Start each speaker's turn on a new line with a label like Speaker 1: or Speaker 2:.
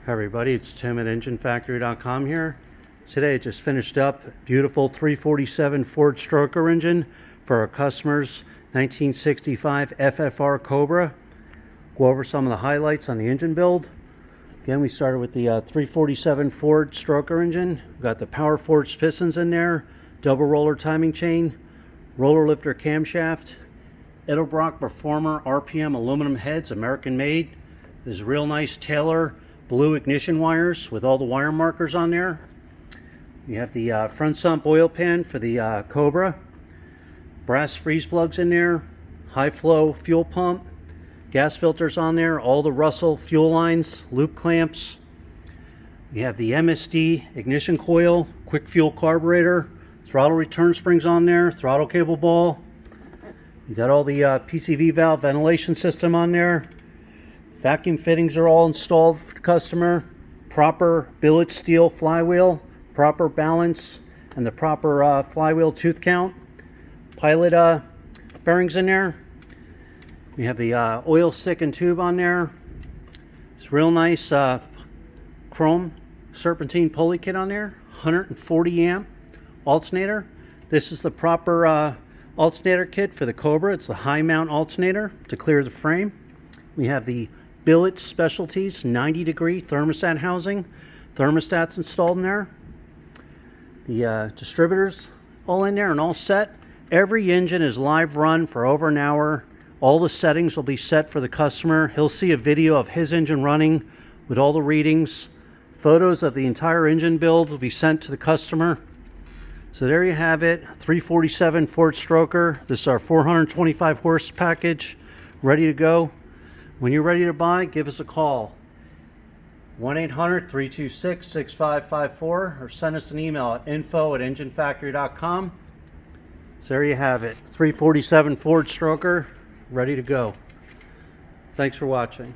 Speaker 1: Hi everybody, it's Tim at EngineFactory.com here. Today I just finished up beautiful 347 Ford stroker engine for our customers, 1965 FFR Cobra. Go over some of the highlights on the engine build. Again, we started with the 347 Ford stroker engine. We've got the power forged pistons in there, double roller timing chain, roller lifter camshaft, Edelbrock Performer RPM aluminum heads, American made. There's real nice Taylor blue ignition wires with all the wire markers on there. You have the front sump oil pan for the Cobra, brass freeze plugs in there, high flow fuel pump, gas filters on there, all the Russell fuel lines, loop clamps. You have the MSD ignition coil, quick fuel carburetor, throttle return springs on there, throttle cable ball. You got all the PCV valve ventilation system on there. Vacuum fittings are all installed for the customer. Proper billet steel flywheel, proper balance, and the proper flywheel tooth count. Pilot bearings in there. We have the oil stick and tube on there. It's real nice chrome serpentine pulley kit on there. 140 amp alternator. This is the proper alternator kit for the Cobra. It's the high mount alternator to clear the frame. We have the Billet Specialties 90-degree thermostat housing. Thermostats installed in there. The distributors all in there and all set. Every engine is live run for over an hour. All the settings will be set for the customer. He'll see a video of his engine running with all the readings. Photos of the entire engine build will be sent to the customer. So there you have it, 347 Ford stroker. This is our 425 horse package, ready to go. When you're ready to buy, give us a call, 1-800-326-6554, or send us an email at info@enginefactory.com. So there you have it, 347 Ford stroker, ready to go. Thanks for watching.